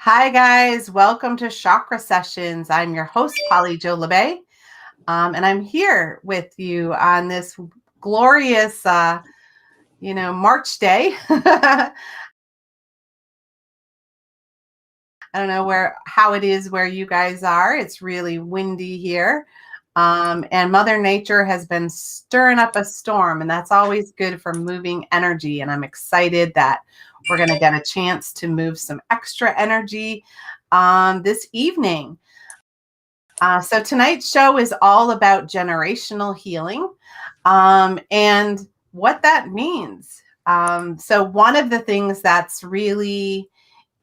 Hi, guys. Welcome to Chakra Sessions. I'm your host, Polly Jo Labbe, and I'm here with you on this glorious, March day. I don't know how it is where you guys are. It's really windy here. And Mother Nature has been stirring up a storm, and that's always good for moving energy. And I'm excited that we're going to get a chance to move some extra energy this evening. So tonight's show is all about generational healing and what that means. So one of the things that's really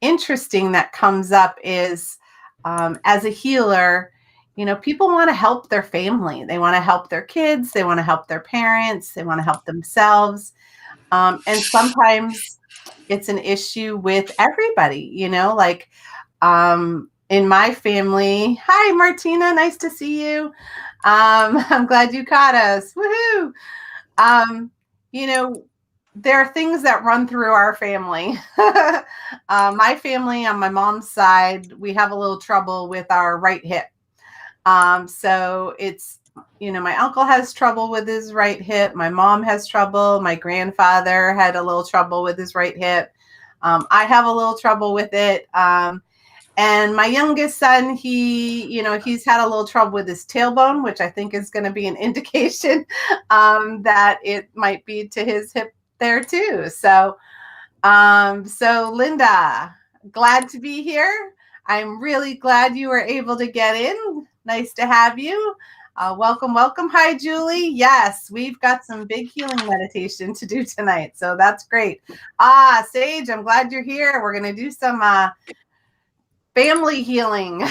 interesting that comes up is as a healer, people want to help their family. They want to help their kids. They want to help their parents. They want to help themselves. And sometimes it's an issue with everybody, in my family. Hi, Martina. Nice to see you. I'm glad you caught us. Woohoo. Um, you know, there are things that run through our family. My family on my mom's side, we have a little trouble with our right hip. So it's, my uncle has trouble with his right hip. My mom has trouble. My grandfather had a little trouble with his right hip. I have a little trouble with it. And my youngest son, he's had a little trouble with his tailbone, which I think is going to be an indication that it might be to his hip there too. So Linda, glad to be here. I'm really glad you were able to get in. Nice to have you. Welcome. Hi, Julie. Yes, we've got some big healing meditation to do tonight. So that's great. Sage, I'm glad you're here. We're going to do some family healing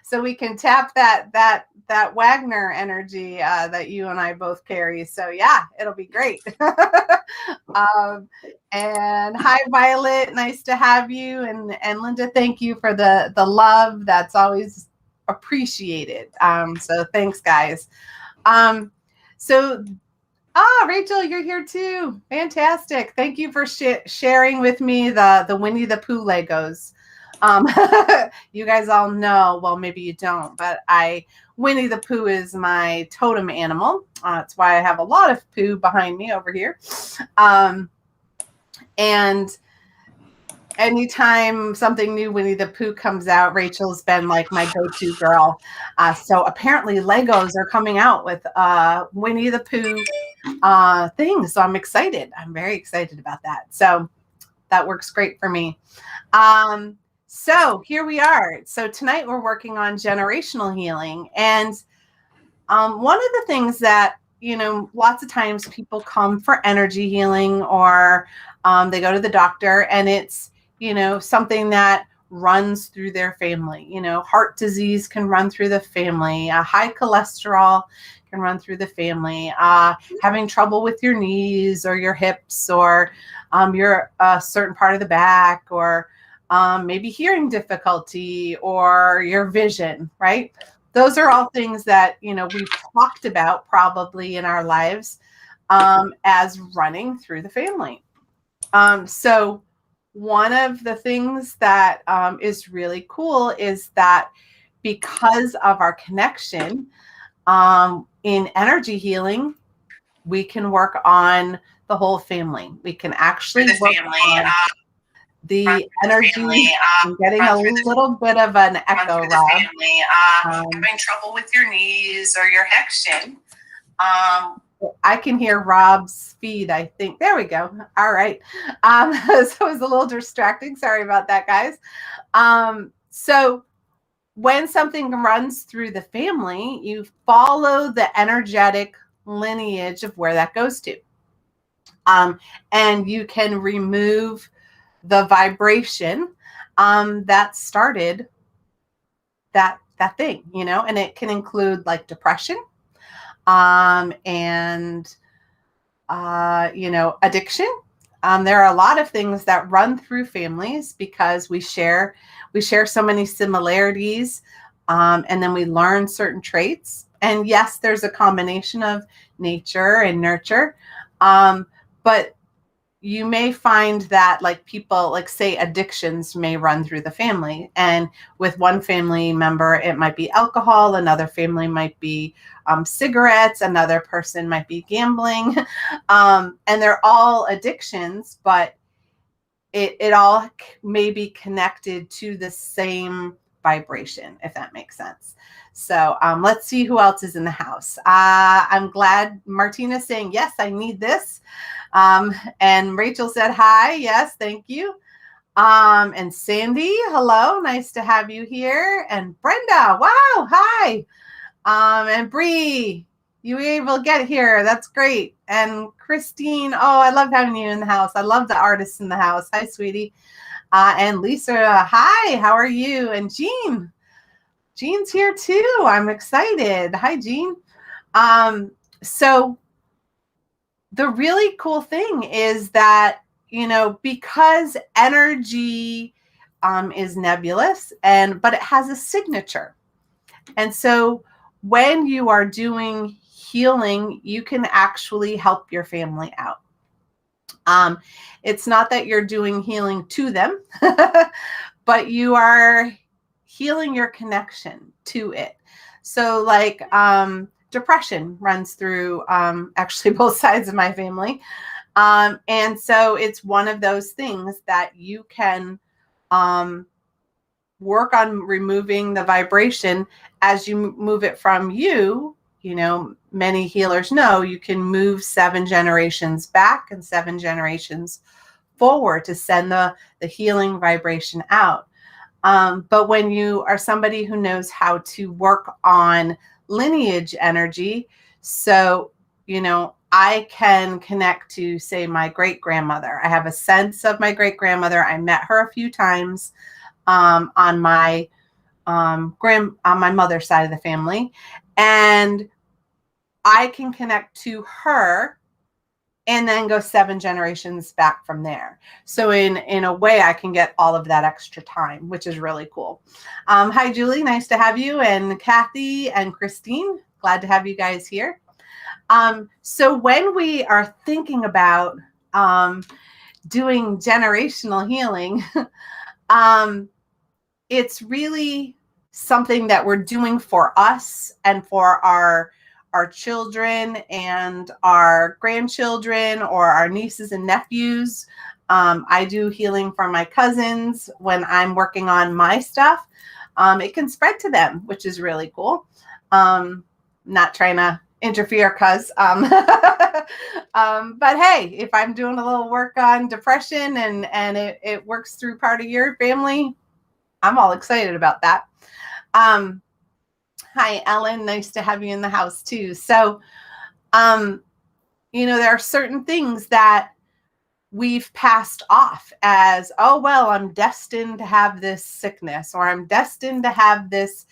so we can tap that Wagner energy that you and I both carry. So yeah, it'll be great. And hi, Violet, nice to have you. And Linda, thank you for the love. That's always appreciated. So thanks, guys. Rachel, you're here too. Fantastic. Thank you for sharing with me the Winnie the Pooh Legos. You guys all know, well, maybe you don't, but Winnie the Pooh is my totem animal. That's why I have a lot of poo behind me over here. And anytime something new Winnie the Pooh comes out, Rachel's been like my go-to girl. So apparently Legos are coming out with Winnie the Pooh things. So I'm excited. I'm very excited about that. So that works great for me. So here we are. So tonight we're working on generational healing. And one of the things that, lots of times people come for energy healing or they go to the doctor and it's, something that runs through their family. Heart disease can run through the family. High cholesterol can run through the family. Having trouble with your knees or your hips or your certain part of the back or maybe hearing difficulty or your vision, right? Those are all things that, we've talked about probably in our lives as running through the family. So one of the things that is really cool is that because of our connection in energy healing, we can work on the whole family. We can actually work on the energy. I'm getting a little bit of an echo, Rob. Having trouble with your knees or your hexion. I can hear Rob's feed, I think. There we go. All right. So it was a little distracting. Sorry about that, guys. So when something runs through the family, you follow the energetic lineage of where that goes to. And you can remove the vibration that started that thing, and it can include like depression and addiction. There are a lot of things that run through families because we share so many similarities, and then we learn certain traits. And yes, there's a combination of nature and nurture, but you may find that like people, like say addictions may run through the family, and with one family member it might be alcohol, another family might be cigarettes, another person might be gambling, and they're all addictions, but it all may be connected to the same vibration, if that makes sense. So let's see who else is in the house. I'm glad Martina's saying, yes, I need this. And Rachel said, hi. Yes, thank you. And Sandy, hello. Nice to have you here. And Brenda, wow, hi. And Bree, you were able to get here. That's great. And Christine, oh, I love having you in the house. I love the artists in the house. Hi, sweetie. And Lisa, hi, how are you? And Jean, Jean's here too. I'm excited. Hi, Jean. So the really cool thing is that, you know, because energy is nebulous, but it has a signature. And so when you are doing healing, you can actually help your family out. It's not that you're doing healing to them, but you are healing your connection to it. So like depression runs through actually both sides of my family. And so it's one of those things that you can work on removing the vibration as you move it from you. You know, many healers know you can move 7 generations back and 7 generations forward to send the healing vibration out. But when you are somebody who knows how to work on lineage energy, so, you know, I can connect to, say, my great-grandmother. I have a sense of my great-grandmother. I met her a few times on my mother's side of the family, and I can connect to her and then go 7 generations back from there. So in a way, I can get all of that extra time, which is really cool. Hi, Julie. Nice to have you. And Kathy and Christine. Glad to have you guys here. So when we are thinking about doing generational healing, it's really something that we're doing for us and for our children and our grandchildren or our nieces and nephews. I do healing for my cousins when I'm working on my stuff. It can spread to them, which is really cool. Not trying to interfere, but hey, if I'm doing a little work on depression and it works through part of your family, I'm all excited about that. Hi, Ellen. Nice to have you in the house too. So, you know, there are certain things that we've passed off as, oh, well, I'm destined to have this sickness, or I'm destined to have this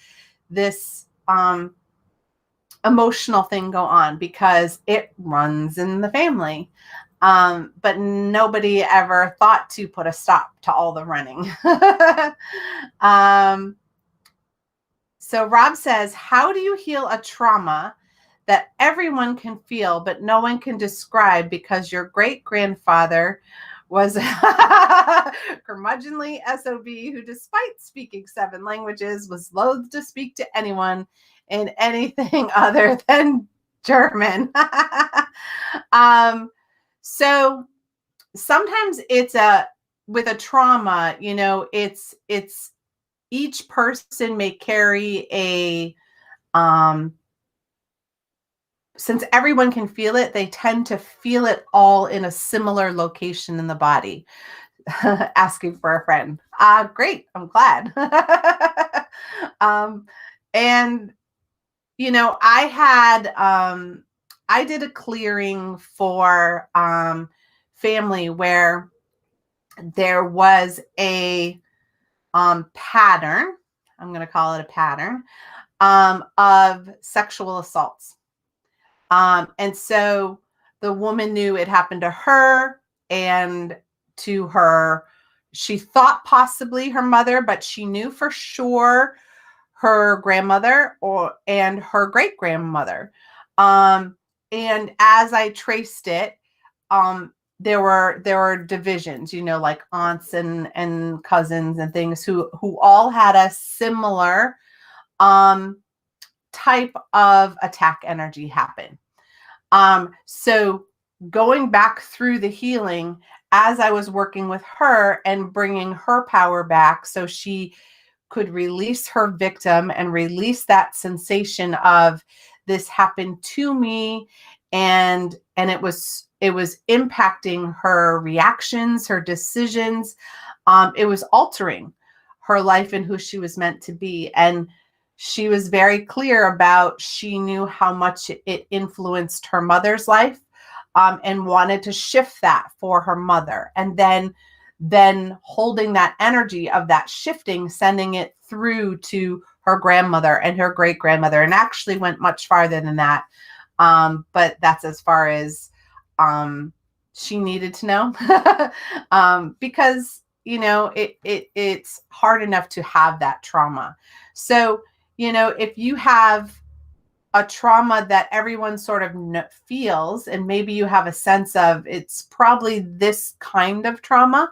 emotional thing go on because it runs in the family. But nobody ever thought to put a stop to all the running. So Rob says, how do you heal a trauma that everyone can feel, but no one can describe because your great-grandfather was a curmudgeonly SOB who, despite speaking 7 languages, was loath to speak to anyone in anything other than German? So sometimes it's with a trauma, you know, it's each person may carry a, since everyone can feel it, they tend to feel it all in a similar location in the body. Asking for a friend. Great. I'm glad. And, you know, I did a clearing for family where there was a pattern, I'm going to call it a pattern, of sexual assaults. And so the woman knew it happened to her and to her, she thought possibly her mother, but she knew for sure her grandmother and her great grandmother. And as I traced it, there were divisions, like aunts and cousins and things who all had a similar type of attack energy happen. So going back through the healing as I was working with her and bringing her power back so she could release her victim and release that sensation of this happened to me, and it was impacting her reactions, her decisions. It was altering her life and who she was meant to be. And she was very clear about, she knew how much it influenced her mother's life, and wanted to shift that for her mother. And then holding that energy of that shifting, sending it through to her grandmother and her great grandmother, and actually went much farther than that. But that's as far as she needed to know, because it's hard enough to have that trauma. So if you have a trauma that everyone sort of feels, and maybe you have a sense of it's probably this kind of trauma,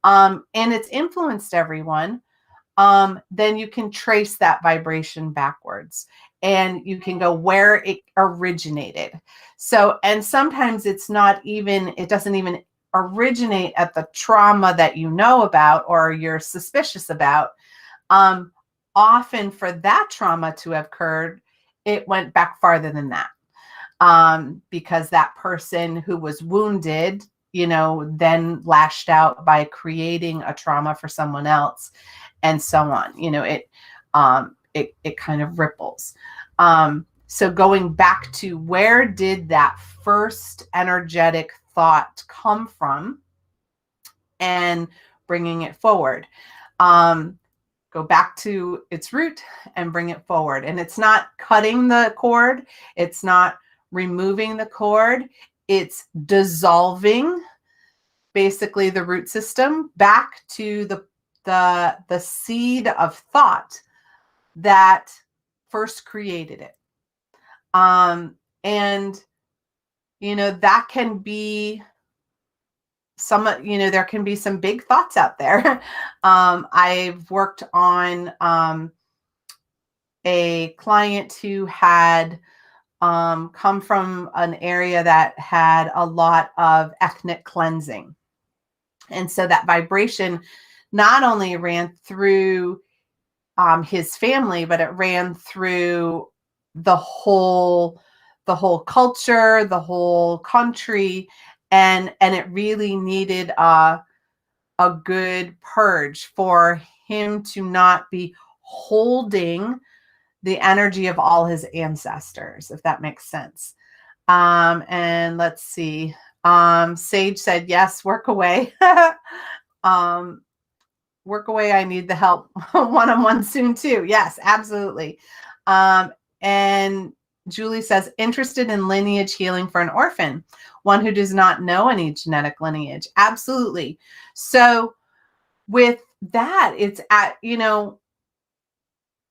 and it's influenced everyone, then you can trace that vibration backwards and you can go where it originated. So, and sometimes it doesn't even originate at the trauma that you know about or you're suspicious about. Often for that trauma to have occurred, it went back farther than that, because that person who was wounded, then lashed out by creating a trauma for someone else, and so on. It kind of ripples. So going back to, where did that first energetic thought come from, and bringing it forward. Go back to its root and bring it forward. And it's not cutting the cord. It's not removing the cord. It's dissolving basically the root system back to the seed of thought that first created it. And that can be there can be some big thoughts out there. I've worked on a client who had come from an area that had a lot of ethnic cleansing. And so that vibration not only ran through his family, but it ran through the whole culture, the whole country. And it really needed a good purge for him to not be holding the energy of all his ancestors, if that makes sense. And let's see. Sage said, yes, work away. Work away. I need the help one-on-one soon too. Yes, absolutely. And Julie says, interested in lineage healing for an orphan, one who does not know any genetic lineage. Absolutely. So with that, it's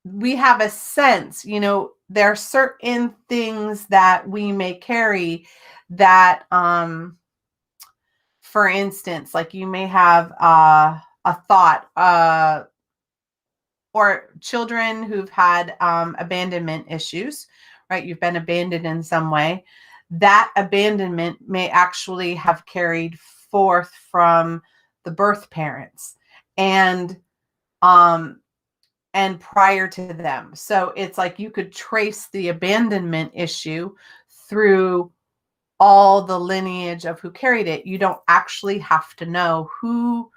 we have a sense, there are certain things that we may carry that, for instance, like you may have a thought, or children who've had abandonment issues, right? You've been abandoned in some way. That abandonment may actually have carried forth from the birth parents and prior to them. So it's like you could trace the abandonment issue through all the lineage of who carried it. You don't actually have to know who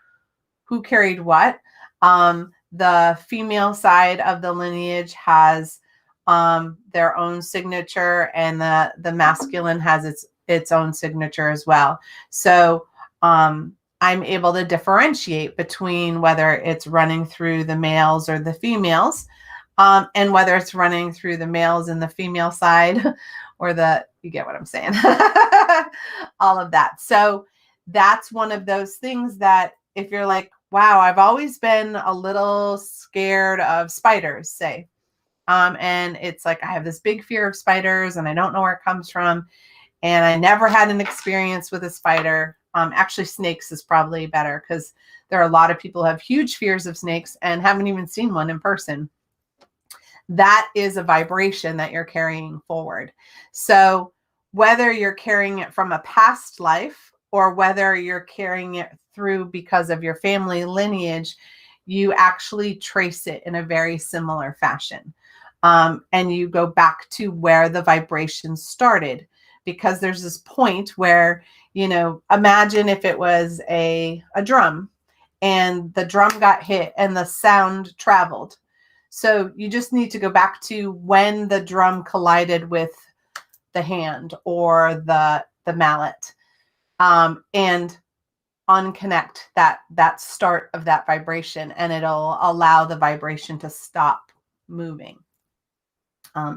carried what. The female side of the lineage has their own signature, and the masculine has its own signature as well. So I'm able to differentiate between whether it's running through the males or the females, and whether it's running through the males and the female side, or you get what I'm saying, all of that. So that's one of those things that if you're like, wow, I've always been a little scared of spiders, say. And it's like, I have this big fear of spiders and I don't know where it comes from. And I never had an experience with a spider. Actually, snakes is probably better, because there are a lot of people who have huge fears of snakes and haven't even seen one in person. That is a vibration that you're carrying forward. So whether you're carrying it from a past life or whether you're carrying it through because of your family lineage, you actually trace it in a very similar fashion. And you go back to where the vibration started, because there's this point where, imagine if it was a drum and the drum got hit and the sound traveled. So you just need to go back to when the drum collided with the hand or the mallet, and unconnect that start of that vibration, and it'll allow the vibration to stop moving.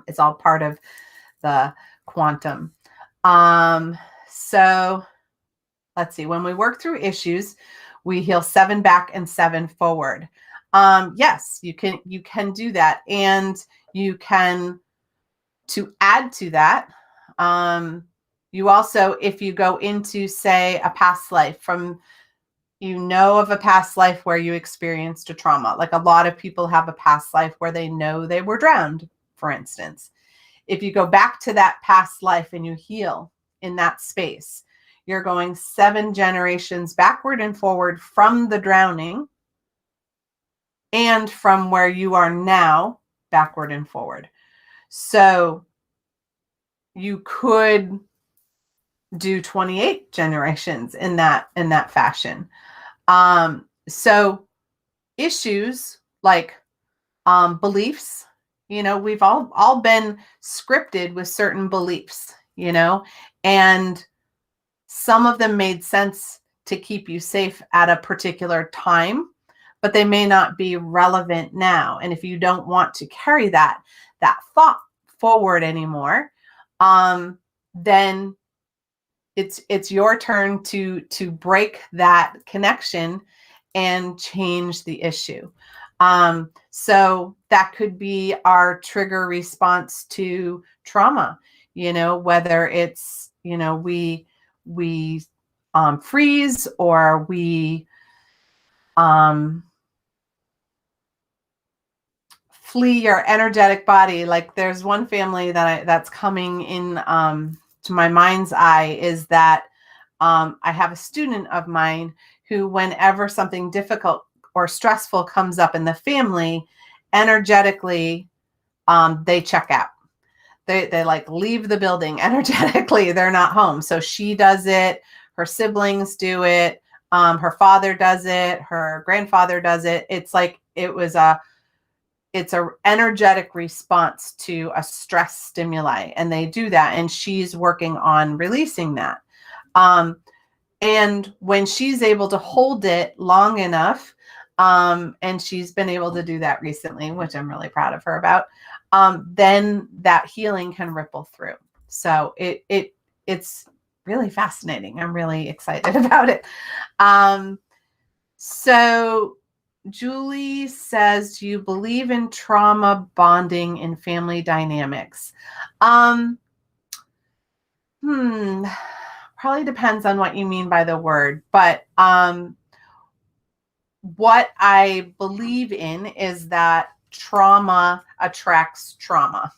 It's all part of the quantum. So let's see. When we work through issues, we heal 7 back and 7 forward. Yes, you can do that. And you can, to add to that, you also, if you go into, say, a past life from, of a past life where you experienced a trauma, like a lot of people have a past life where they know they were drowned, for instance. If you go back to that past life and you heal in that space, you're going 7 generations backward and forward from the drowning and from where you are now backward and forward. So you could do 28 generations in that fashion. So issues like beliefs, we've all been scripted with certain beliefs, and some of them made sense to keep you safe at a particular time, but they may not be relevant now. And if you don't want to carry that thought forward anymore, then it's your turn to break that connection and change the issue. So that could be our trigger response to trauma, whether it's, we freeze, or we flee your energetic body. Like there's one family that's coming in to my mind's eye, is that I have a student of mine who, whenever something difficult or stressful comes up in the family, energetically, they check out. They like leave the building energetically. They're not home. So she does it. Her siblings do it. Her father does it. Her grandfather does it. It's like it's a energetic response to a stress stimuli, and they do that. And she's working on releasing that. And when she's able to hold it long enough, and she's been able to do that recently, which I'm really proud of her about, then that healing can ripple through. So it's really fascinating. I'm really excited about it. So Julie says, do you believe in trauma bonding in family dynamics? Probably depends on what you mean by the word, but what I believe in is that trauma attracts trauma.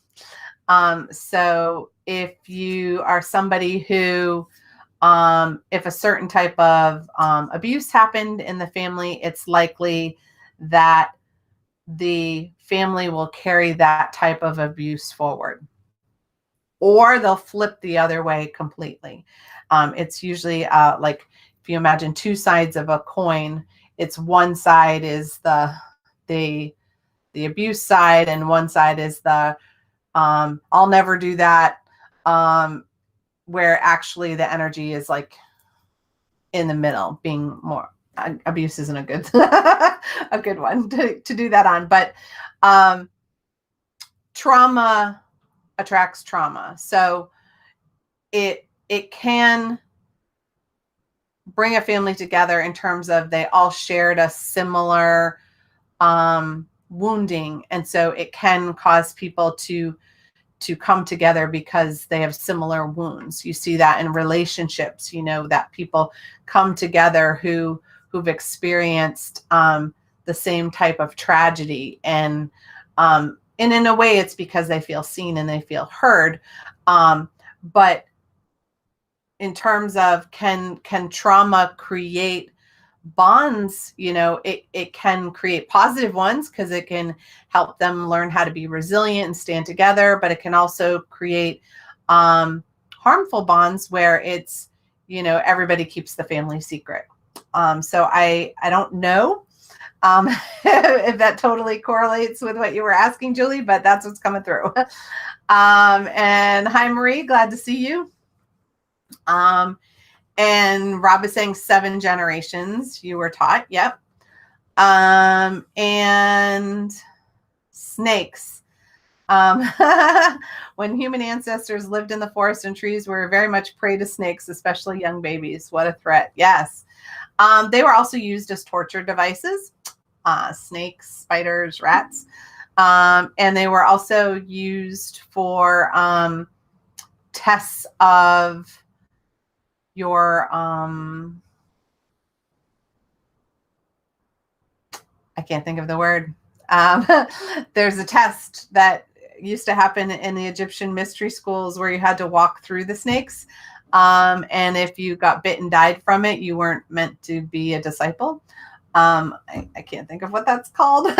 So if you are somebody who, if a certain type of abuse happened in the family, it's likely that the family will carry that type of abuse forward, or they'll flip the other way completely. It's usually like, if you imagine 2 sides of a coin, it's one side is the abuse side, and one side is the I'll never do that, where actually the energy is like in the middle, being more abuse isn't a good a good one to do that on. But trauma attracts trauma. So it can bring a family together in terms of they all shared a similar wounding. And so it can cause people to to come together because they have similar wounds. You see that in relationships, you know, that people come together who've experienced the same type of tragedy. And in a way, it's because they feel seen and they feel heard. But in terms of can trauma create bonds, you know, it can create positive ones because it can help them learn how to be resilient and stand together, but it can also create harmful bonds where it's, you know, everybody keeps the family secret. So I don't know if that totally correlates with what you were asking, Julie, but that's what's coming through. And hi, Marie, glad to see you. And Rob is saying 7 generations you were taught. Yep. And snakes. When human ancestors lived in the forest and trees, we were very much prey to snakes, especially young babies. What a threat. Yes. They were also used as torture devices. Snakes, spiders, rats. And they were also used for tests of your I can't think of the word. There's a test that used to happen in the Egyptian mystery schools where you had to walk through the snakes. And if you got bit and died from it, you weren't meant to be a disciple. I can't think of what that's called.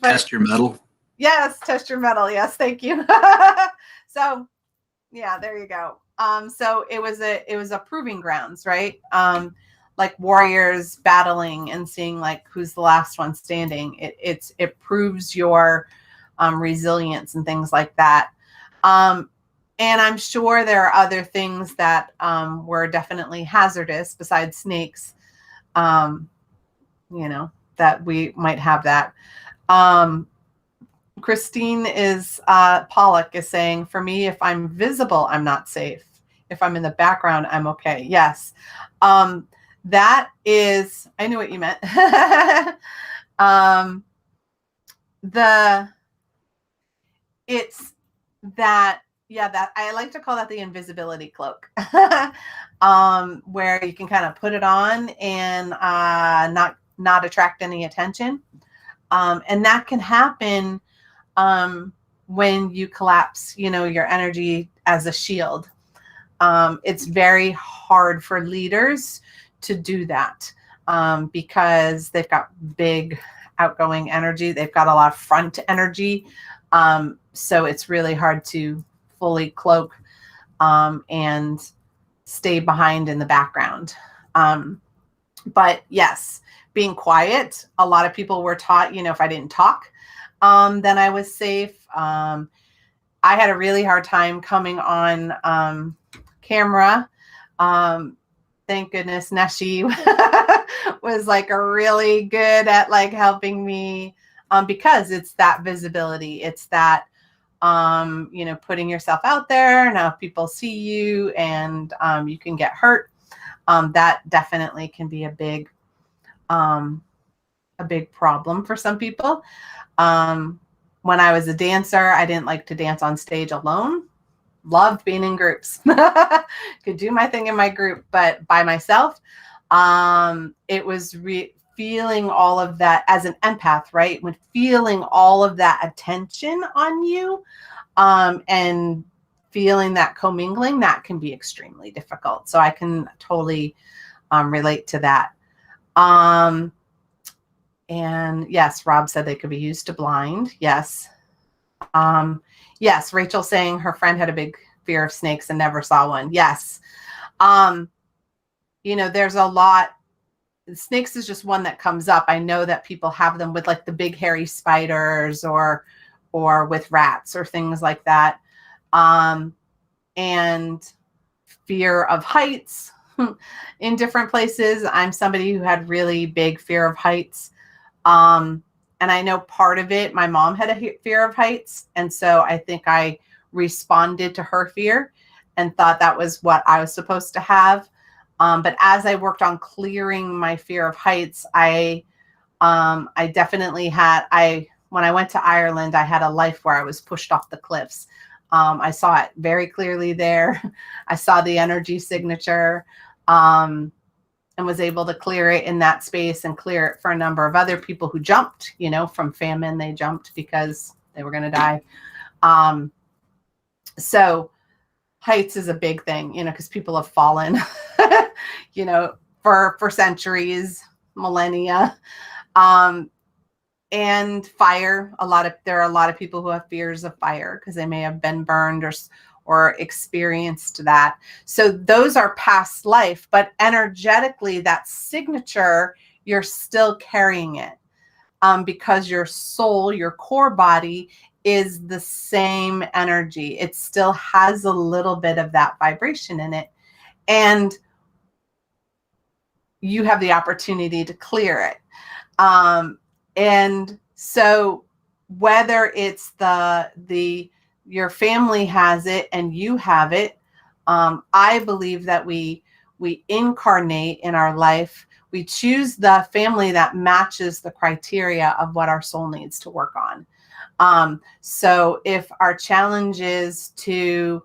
Test your metal. Yes, test your metal. Yes, thank you. So yeah, there you go. So it was a proving grounds, right? Like warriors battling and seeing like who's the last one standing. It proves your resilience and things like that. And I'm sure there are other things that were definitely hazardous besides snakes. You know, that we might have that. Christine Pollock is saying, for me, if I'm visible, I'm not safe. If I'm in the background, I'm okay. Yes. That is, I knew what you meant. It's that, yeah, that I like to call that the invisibility cloak, where you can kind of put it on and not attract any attention. And that can happen when you collapse, you know, your energy as a shield. It's very hard for leaders to do that because they've got big outgoing energy. They've got a lot of front energy. So it's really hard to fully cloak and stay behind in the background. But yes, being quiet. A lot of people were taught, you know, if I didn't talk, then I was safe. I had a really hard time coming on camera. Thank goodness Neshi was like a really good at like helping me because it's that visibility. It's that, you know, putting yourself out there. Now if people see you and you can get hurt. That definitely can be a big problem for some people. When I was a dancer, I didn't like to dance on stage alone. Loved being in groups. Could do my thing in my group, but by myself, it was feeling all of that as an empath, right? When feeling all of that attention on you, and feeling that commingling, that can be extremely difficult. So I can totally relate to that. And yes, Rob said they could be used to blind. Yes. Yes, Rachel saying her friend had a big fear of snakes and never saw one. Yes. You know, there's a lot. Snakes is just one that comes up. I know that people have them with like the big hairy spiders or with rats or things like that. And fear of heights in different places. I'm somebody who had really big fear of heights. And I know part of it, my mom had a fear of heights. And so I think I responded to her fear and thought that was what I was supposed to have. But as I worked on clearing my fear of heights, I definitely had, I when I went to Ireland, I had a life where I was pushed off the cliffs. I saw it very clearly there. I saw the energy signature, and was able to clear it in that space and clear it for a number of other people who jumped, from famine. They jumped because they were going to die. So heights is a big thing, because people have fallen, for centuries, millennia. And fire, there are a lot of people who have fears of fire because they may have been burned or experienced that. So those are past life, but energetically, that signature, you're still carrying it, because your soul, your core body, is the same energy. It still has a little bit of that vibration in it, and you have the opportunity to clear it. And so whether it's your family has it and you have it, I believe that we incarnate in our life. We choose the family that matches the criteria of what our soul needs to work on. So if our challenge is to,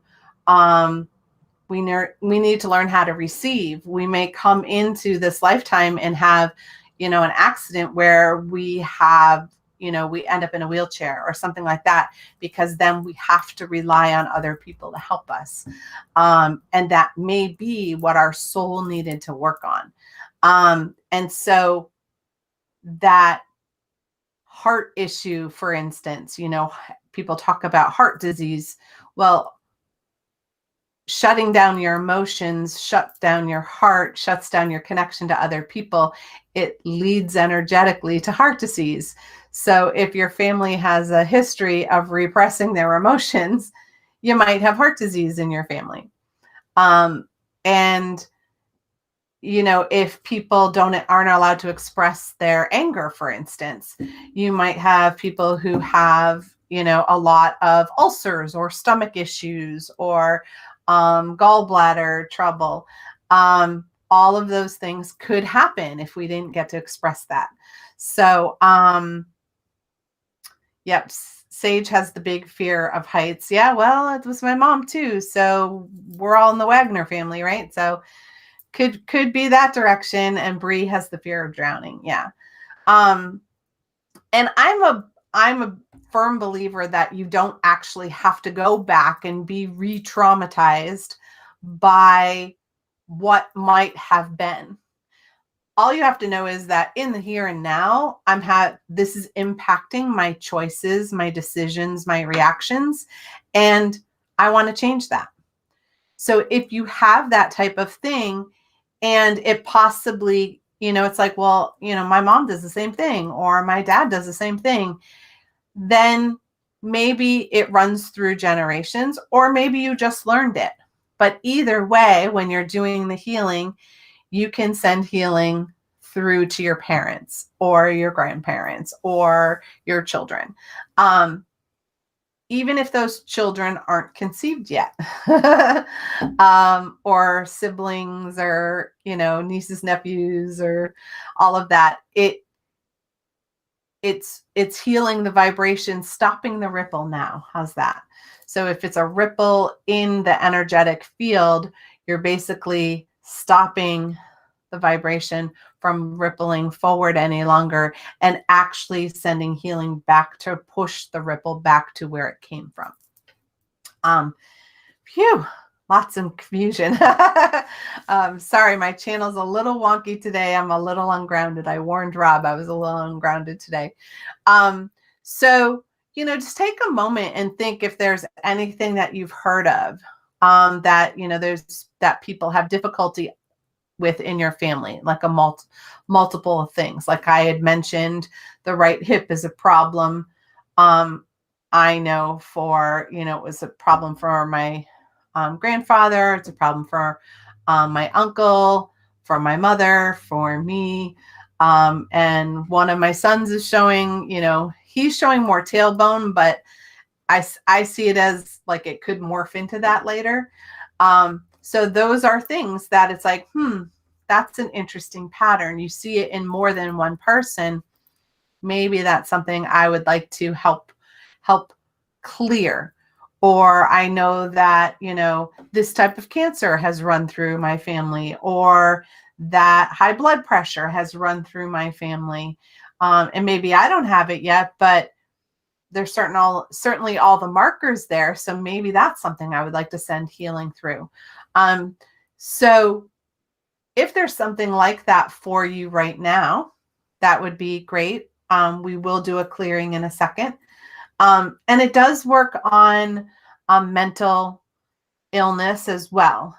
we need to learn how to receive, we may come into this lifetime and have, an accident where we have, we end up in a wheelchair or something like that, because then we have to rely on other people to help us. And that may be what our soul needed to work on. And so that heart issue, for instance, people talk about heart disease. Well, shutting down your emotions, shuts down your heart, shuts down your connection to other people. It leads energetically to heart disease. So if your family has a history of repressing their emotions, you might have heart disease in your family. And if people aren't allowed to express their anger, for instance, you might have people who have, a lot of ulcers or stomach issues or gallbladder trouble. All of those things could happen if we didn't get to express that. So, yep, Sage has the big fear of heights. Yeah, well, it was my mom too. So we're all in the Wagner family, right? So could be that direction. And Bree has the fear of drowning. Yeah. And I'm a firm believer that you don't actually have to go back and be re-traumatized by what might have been. All you have to know is that in the here and now, this is impacting my choices, my decisions, my reactions, and I want to change that. So if you have that type of thing, and it possibly, it's like, well, my mom does the same thing, or my dad does the same thing, then maybe it runs through generations, or maybe you just learned it. But either way, when you're doing the healing, you can send healing through to your parents or your grandparents or your children. Even if those children aren't conceived yet, or siblings or, nieces, nephews, or all of that, it's healing the vibration, stopping the ripple now. How's that? So if it's a ripple in the energetic field, you're basically stopping the vibration from rippling forward any longer and actually sending healing back to push the ripple back to where it came from. Phew, lots of confusion. Sorry, my channel's a little wonky today. I'm a little ungrounded. I warned Rob I was a little ungrounded today. So, just take a moment and think if there's anything that you've heard of, that people have difficulty within your family, like multiple of things. Like I had mentioned, the right hip is a problem. I know it was a problem for my grandfather. It's a problem for my uncle, for my mother, for me. And one of my sons is showing, he's showing more tailbone, but I see it as like it could morph into that later. So those are things that it's like, that's an interesting pattern. You see it in more than one person. maybe that's something I would like to help clear. Or I know that, this type of cancer has run through my family, or that high blood pressure has run through my family. And maybe I don't have it yet, but there's certainly all the markers there. So maybe that's something I would like to send healing through. So if there's something like that for you right now, that would be great. We will do a clearing in a second. And it does work on mental illness as well,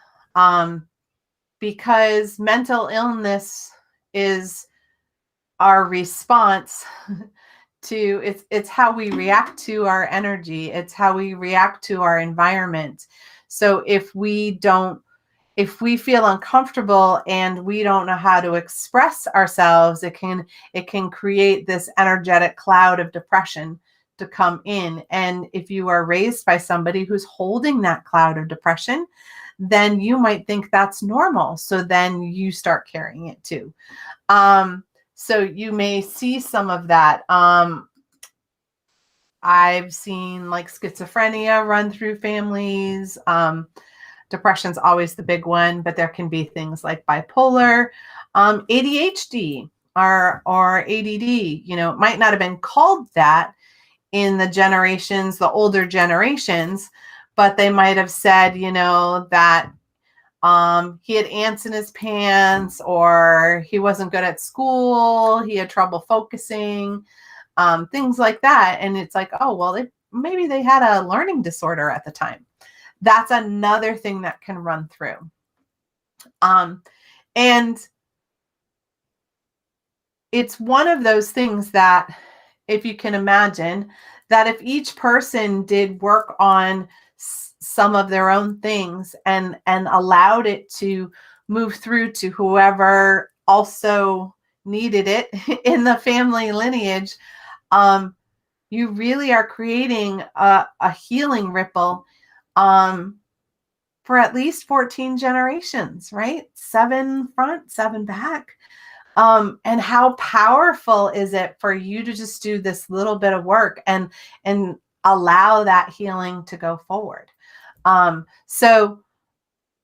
because mental illness is our response to it's how we react to our energy. It's how we react to our environment. So if we feel uncomfortable and we don't know how to express ourselves, it can create this energetic cloud of depression to come in. And if you are raised by somebody who's holding that cloud of depression, then you might think that's normal. So then you start carrying it too. So you may see some of that. I've seen like schizophrenia run through families. Depression's always the big one, but there can be things like bipolar, ADHD, or ADD. It might not have been called that in the older generations, but they might have said, that he had ants in his pants, or he wasn't good at school, he had trouble focusing, things like that. And it's like, oh, well, maybe they had a learning disorder at the time. That's another thing that can run through. And it's one of those things that, if you can imagine, that if each person did work on some of their own things and allowed it to move through to whoever also needed it in the family lineage, you really are creating a healing ripple for at least 14 generations, right? 7 front, 7 back. And how powerful is it for you to just do this little bit of work and allow that healing to go forward? So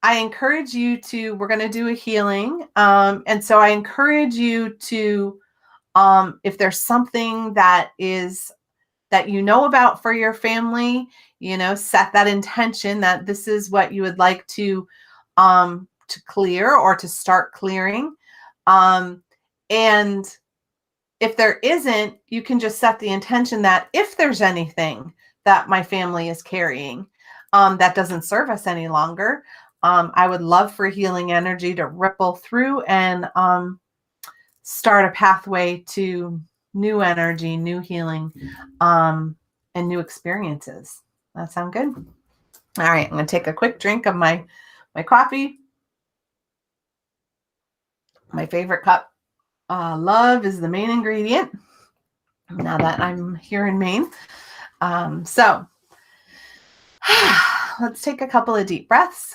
I encourage you we're going to do a healing. And so I encourage you to, if there's something that you know about for your family, set that intention that this is what you would like to clear or to start clearing. And if there isn't, you can just set the intention that if there's anything that my family is carrying that doesn't serve us any longer, I would love for healing energy to ripple through and start a pathway to new energy, new healing, and new experiences. That sound good? All right, I'm going to take a quick drink of my coffee. My favorite cup. Love is the main ingredient, now that I'm here in Maine. So let's take a couple of deep breaths.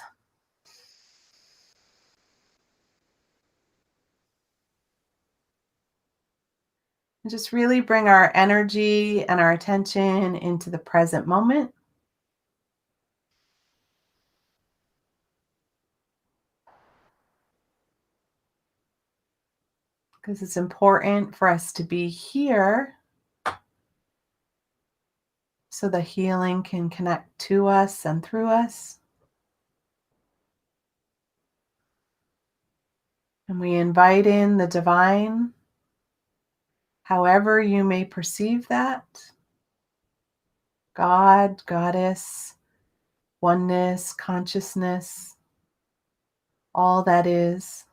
And just really bring our energy and our attention into the present moment. Because it's important for us to be here so the healing can connect to us and through us. And we invite in the divine, however you may perceive that. God, goddess, oneness, consciousness, all that is.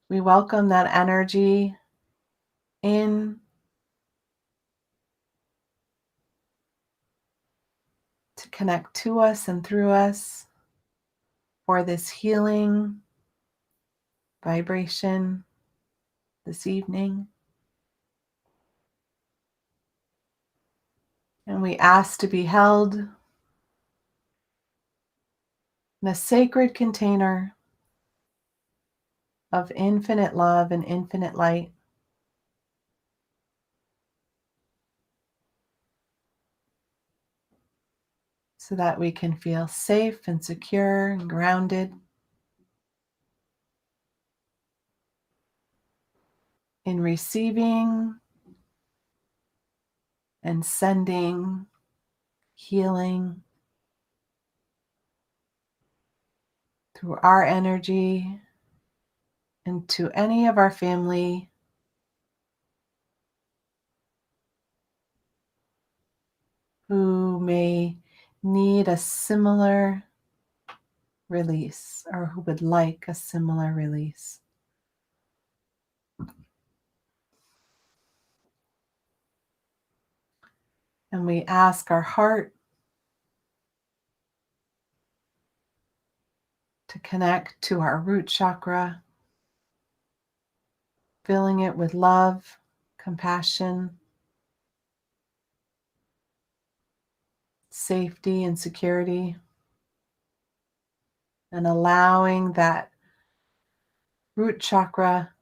We welcome that energy in to connect to us and through us for this healing vibration this evening. And we ask to be held in a sacred container of infinite love and infinite light. so that we can feel safe and secure and grounded in receiving and sending healing through our energy into any of our family who may need a similar release or who would like a similar release. And we ask our heart to connect to our root chakra, filling it with love, compassion, safety, and security, and allowing that root chakra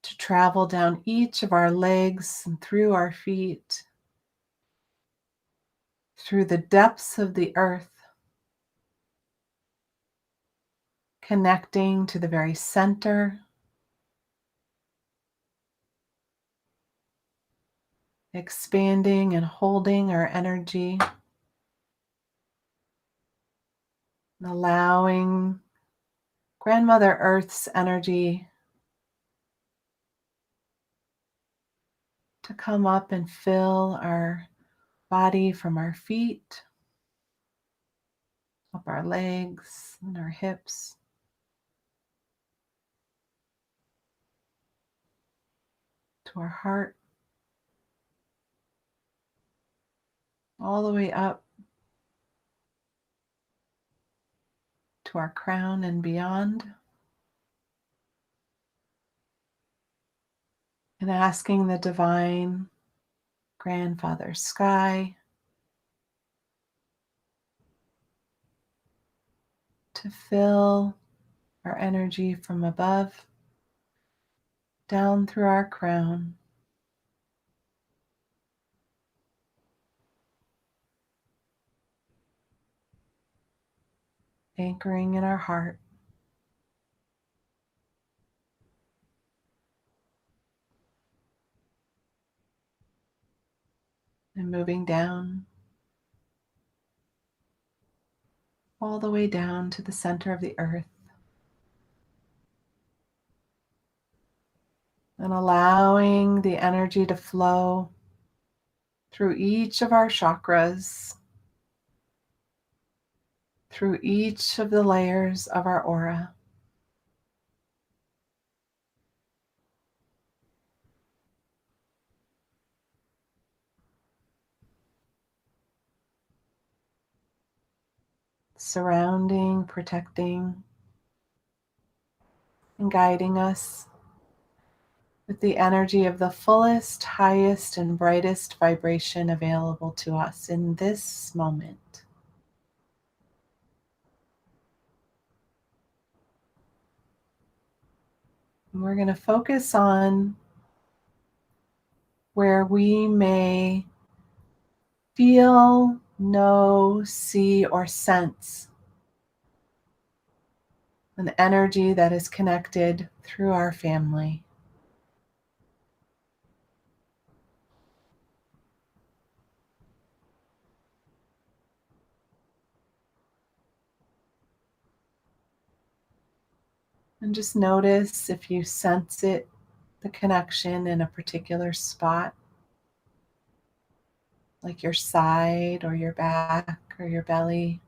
to travel down each of our legs and through our feet, through the depths of the earth, connecting to the very center, expanding and holding our energy, and allowing Grandmother Earth's energy to come up and fill our body from our feet, up our legs and our hips, to our heart, all the way up to our crown and beyond, and asking the divine Grandfather Sky to fill our energy from above down through our crown, anchoring in our heart, and moving down, all the way down to the center of the earth, and allowing the energy to flow through each of our chakras, through each of the layers of our aura, surrounding, protecting, and guiding us with the energy of the fullest, highest, and brightest vibration available to us in this moment. And we're going to focus on where we may feel, know, see, or sense an energy that is connected through our family. And just notice if you sense it, the connection in a particular spot, like your side or your back or your belly,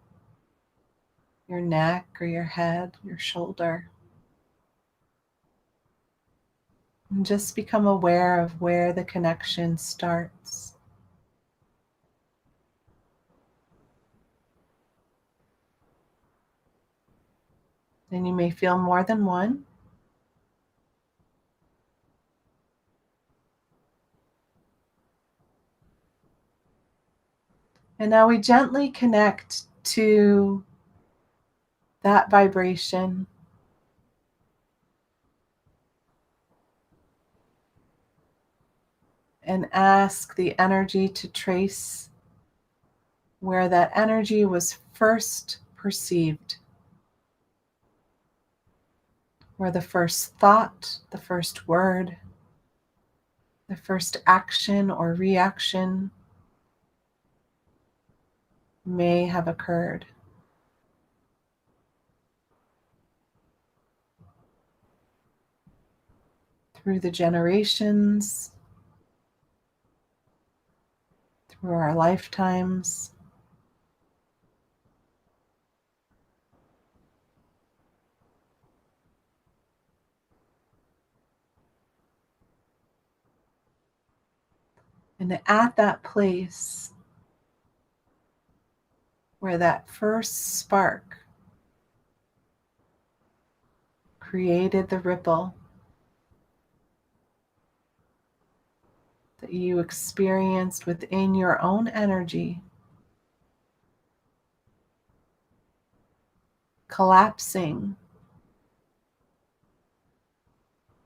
your neck or your head, your shoulder. And just become aware of where the connection starts. Then you may feel more than one. And now we gently connect to that vibration and ask the energy to trace where that energy was first perceived, where the first thought, the first word, the first action or reaction may have occurred. Through the generations, through our lifetimes, and at that place where that first spark created the ripple that you experienced within your own energy, collapsing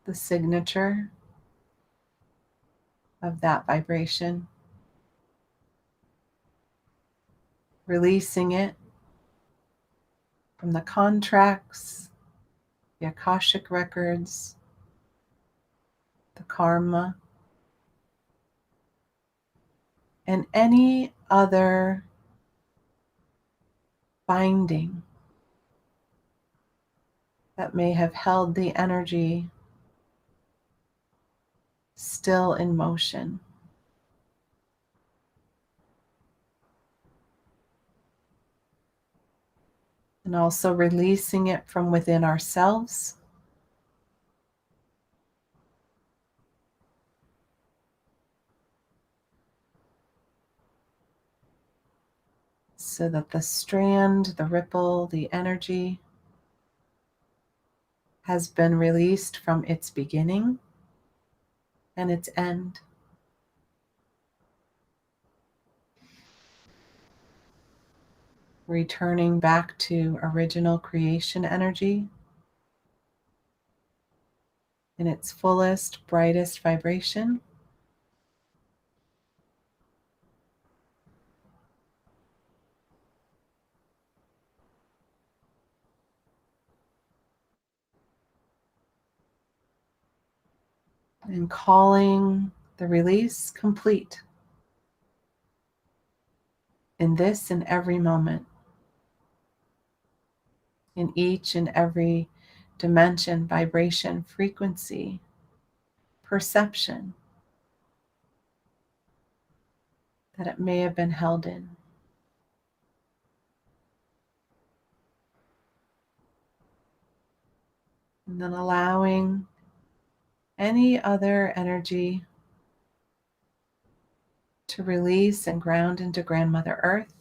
the signature of that vibration, releasing it from the contracts, the Akashic records, the karma, and any other binding that may have held the energy still in motion. And also releasing it from within ourselves, so that the strand, the ripple, the energy has been released from its beginning and its end. Returning back to original creation energy in its fullest, brightest vibration. And calling the release complete in this and every moment, in each and every dimension, vibration, frequency, perception that it may have been held in. And then allowing any other energy to release and ground into Grandmother Earth,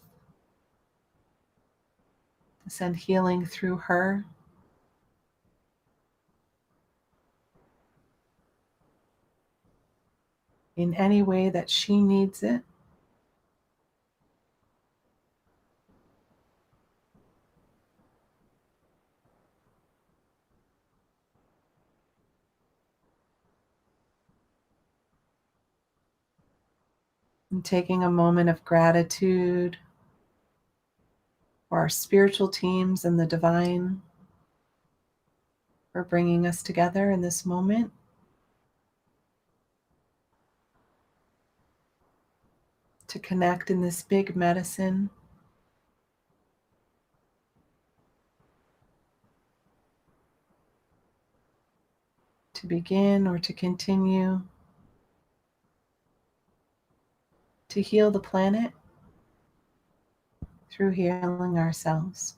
to send healing through her. In any way that she needs it. And taking a moment of gratitude for our spiritual teams and the divine for bringing us together in this moment. To connect in this big medicine. To begin or to continue to heal the planet through healing ourselves.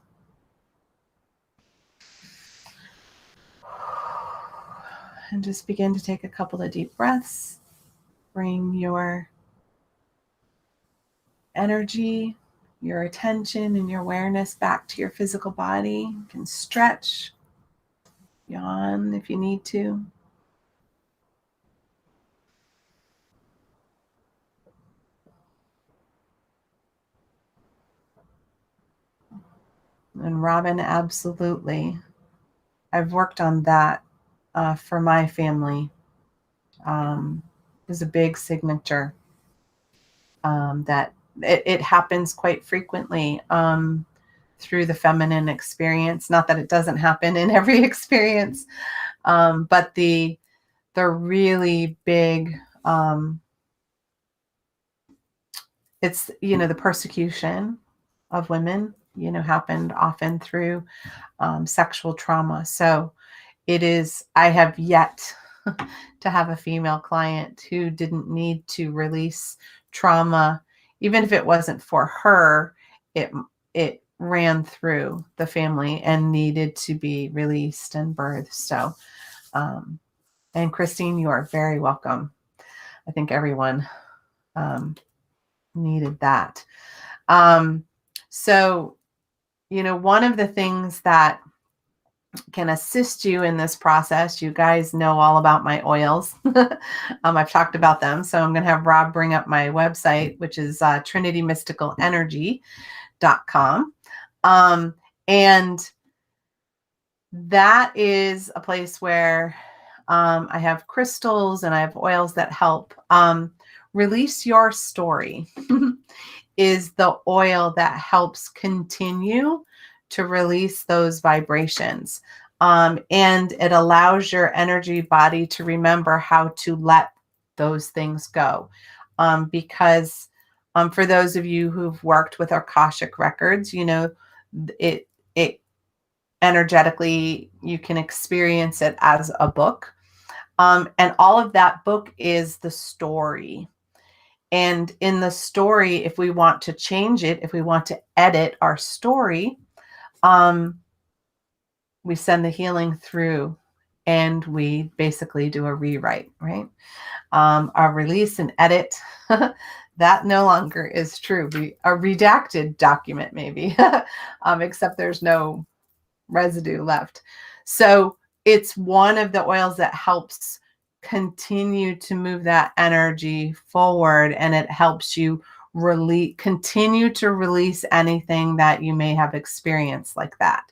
And just begin to take a couple of deep breaths. Bring your energy, your attention, and your awareness back to your physical body. You can stretch, yawn if you need to. And Robin, absolutely. I've worked on that for my family. It was a big signature that it happens quite frequently through the feminine experience. Not that it doesn't happen in every experience, but the really big, it's, the persecution of women, happened often through sexual trauma. So I have yet to have a female client who didn't need to release trauma. Even if it wasn't for her, it ran through the family and needed to be released and birthed. So, and Christine, you are very welcome. I think everyone needed that. So, one of the things that can assist you in this process, you guys know all about my oils. I've talked about them. So I'm going to have Rob bring up my website, which is trinitymysticalenergy.com. And that is a place where I have crystals and I have oils that help release your story. Is the oil that helps continue to release those vibrations. And it allows your energy body to remember how to let those things go. Because for those of you who've worked with Akashic records, it energetically, you can experience it as a book. And all of that book is the story. And in the story, if we want to change it, if we want to edit our story, we send the healing through and we basically do a rewrite, right? Our release and edit, that no longer is true. A redacted document maybe, except there's no residue left. So it's one of the oils that helps continue to move that energy forward, and it helps you continue to release anything that you may have experienced like that.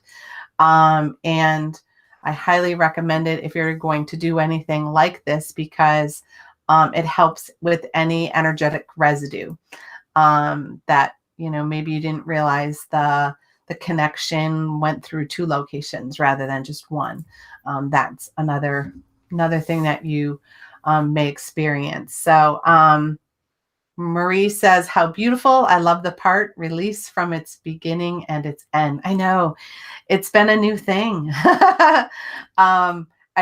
And I highly recommend it if you're going to do anything like this, because it helps with any energetic residue that, maybe you didn't realize the connection went through 2 locations rather than just one. That's another thing that you may experience. So Marie says, how beautiful. I love the part, release from its beginning and its end. I know it's been a new thing. I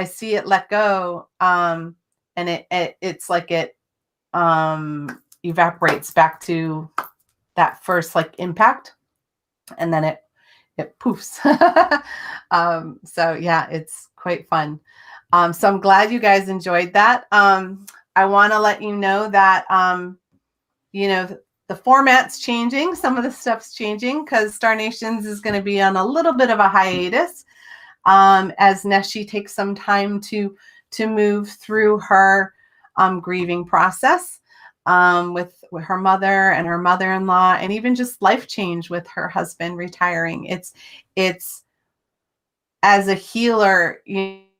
see it let go. And it's like it evaporates back to that first impact, and then it poofs. So yeah, it's quite fun. So I'm glad you guys enjoyed that. I want to let you know that, the format's changing. Some of the stuff's changing because Star Nations is going to be on a little bit of a hiatus as Neshi takes some time to move through her grieving process with her mother and her mother-in-law, and even just life change with her husband retiring. It's as a healer,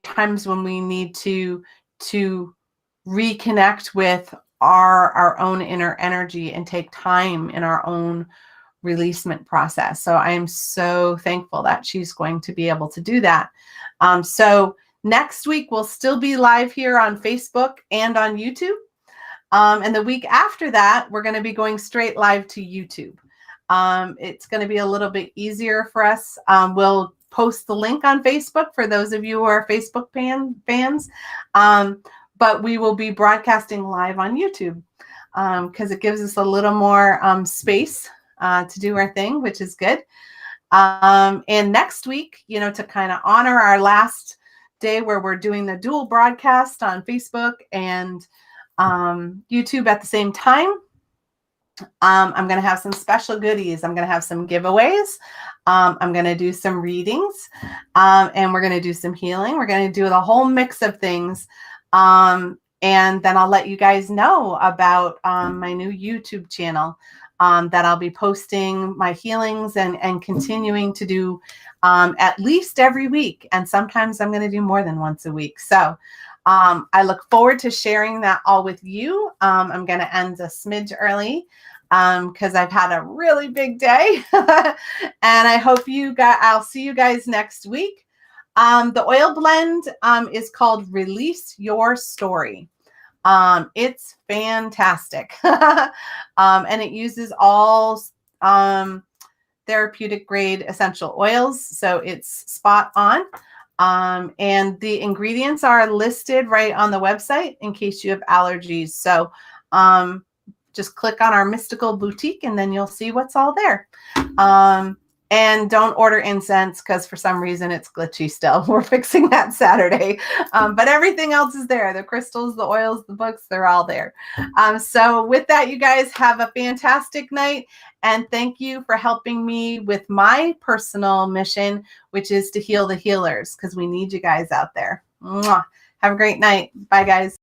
times when we need to reconnect with our own inner energy and take time in our own releasement process. So I am so thankful that she's going to be able to do that. So next week we'll still be live here on Facebook and on YouTube. And the week after that, we're going to be going straight live to YouTube. It's going to be a little bit easier for us. We'll post the link on Facebook for those of you who are Facebook fans. But we will be broadcasting live on YouTube because it gives us a little more space to do our thing, which is good. And next week, to kind of honor our last day where we're doing the dual broadcast on Facebook and YouTube at the same time, I'm going to have some special goodies. I'm going to have some giveaways. I'm going to do some readings, and we're going to do some healing. We're going to do the whole mix of things. And then I'll let you guys know about my new YouTube channel that I'll be posting my healings and continuing to do at least every week. And sometimes I'm going to do more than once a week. So I look forward to sharing that all with you. I'm going to end a smidge early. because I've had a really big day. And I hope I'll see you guys next week. The oil blend is called Release Your Story. It's fantastic. And it uses all therapeutic grade essential oils. So it's spot on. And the ingredients are listed right on the website in case you have allergies. So just click on our Mystical Boutique and then you'll see what's all there. And don't order incense because for some reason it's glitchy still. We're fixing that Saturday. But everything else is there. The crystals, the oils, the books, they're all there. So with that, you guys have a fantastic night. And thank you for helping me with my personal mission, which is to heal the healers, because we need you guys out there. Mwah. Have a great night. Bye, guys.